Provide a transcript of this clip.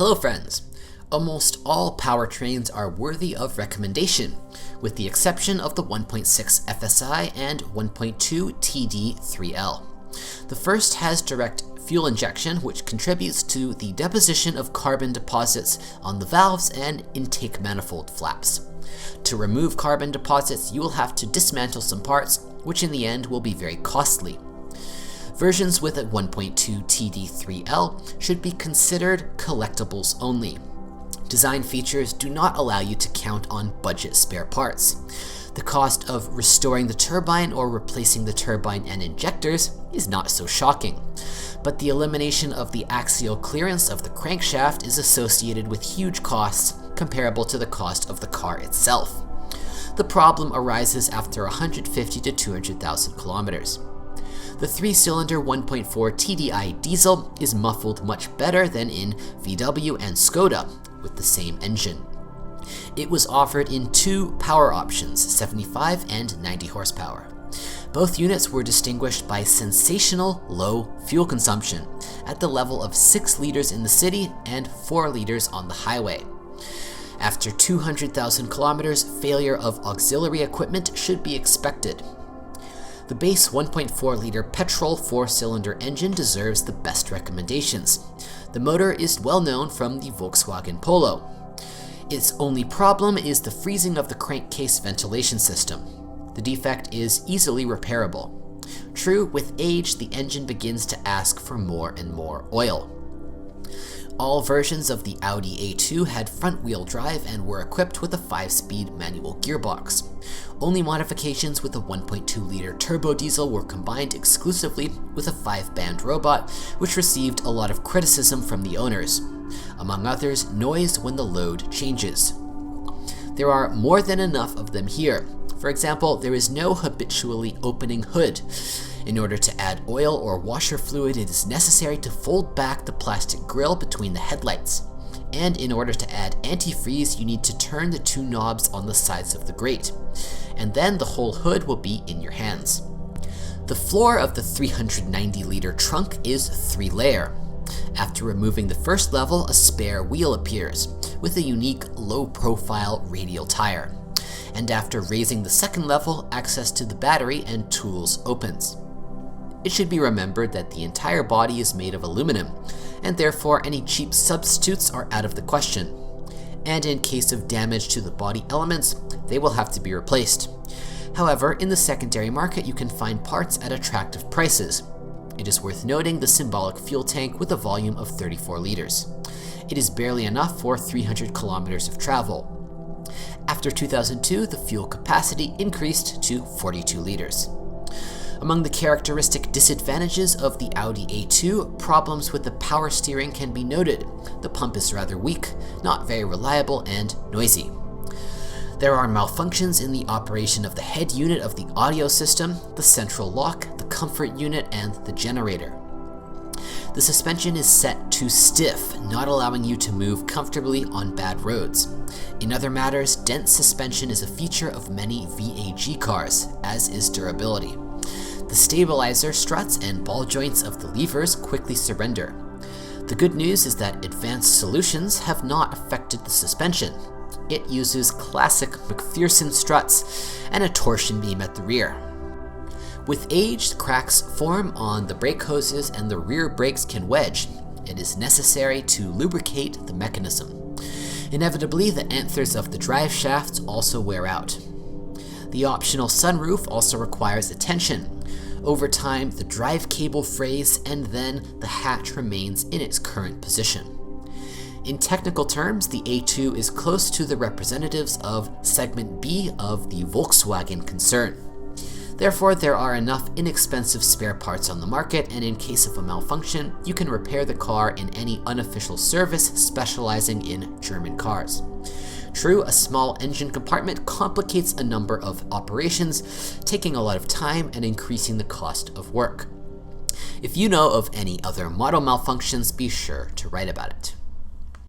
Hello friends! Almost all powertrains are worthy of recommendation, with the exception of the 1.6 FSI and 1.2 TD3L. The first has direct fuel injection, which contributes to the deposition of carbon deposits on the valves and intake manifold flaps. To remove carbon deposits, you will have to dismantle some parts, which in the end will be very costly. Versions with a 1.2 TD3L should be considered collectibles only. Design features do not allow you to count on budget spare parts. The cost of restoring the turbine or replacing the turbine and injectors is not so shocking, but the elimination of the axial clearance of the crankshaft is associated with huge costs comparable to the cost of the car itself. The problem arises after 150 to 200,000 kilometers. The 3-cylinder 1.4 TDI diesel is muffled much better than in VW and Skoda with the same engine. It was offered in two power options, 75 and 90 horsepower. Both units were distinguished by sensational low fuel consumption at the level of 6 liters in the city and 4 liters on the highway. After 200,000 kilometers, failure of auxiliary equipment should be expected. The base 1.4-liter petrol 4-cylinder engine deserves the best recommendations. The motor is well known from the Volkswagen Polo. Its only problem is the freezing of the crankcase ventilation system. The defect is easily repairable. True, with age, the engine begins to ask for more and more oil. All versions of the Audi A2 had front-wheel drive and were equipped with a 5-speed manual gearbox. Only modifications with a 1.2-liter turbo diesel were combined exclusively with a 5-band robot, which received a lot of criticism from the owners. Among others, noise when the load changes. There are more than enough of them here. For example, there is no habitually opening hood. In order to add oil or washer fluid, it is necessary to fold back the plastic grille between the headlights. And in order to add antifreeze, you need to turn the two knobs on the sides of the grate. And then the whole hood will be in your hands. The floor of the 390-liter trunk is 3-layer. After removing the first level, a spare wheel appears, with a unique low-profile radial tire. And after raising the second level, access to the battery and tools opens. It should be remembered that the entire body is made of aluminum, and therefore any cheap substitutes are out of the question. And in case of damage to the body elements, they will have to be replaced. However, in the secondary market you can find parts at attractive prices. It is worth noting the symbolic fuel tank with a volume of 34 liters. It is barely enough for 300 kilometers of travel. After 2002, the fuel capacity increased to 42 liters. Among the characteristic disadvantages of the Audi A2, problems with the power steering can be noted. The pump is rather weak, not very reliable, and noisy. There are malfunctions in the operation of the head unit of the audio system, the central lock, the comfort unit, and the generator. The suspension is set too stiff, not allowing you to move comfortably on bad roads. In other matters, dense suspension is a feature of many VAG cars, as is durability. The stabilizer struts and ball joints of the levers quickly surrender. The good news is that advanced solutions have not affected the suspension. It uses classic McPherson struts and a torsion beam at the rear. With age, cracks form on the brake hoses and the rear brakes can wedge. It is necessary to lubricate the mechanism. Inevitably, the anthers of the drive shafts also wear out. The optional sunroof also requires attention. Over time, the drive cable frays and then the hatch remains in its current position. In technical terms, the A2 is close to the representatives of segment B of the Volkswagen concern. Therefore, there are enough inexpensive spare parts on the market, and in case of a malfunction, you can repair the car in any unofficial service specializing in German cars. True, a small engine compartment complicates a number of operations, taking a lot of time and increasing the cost of work. If you know of any other model malfunctions, be sure to write about it.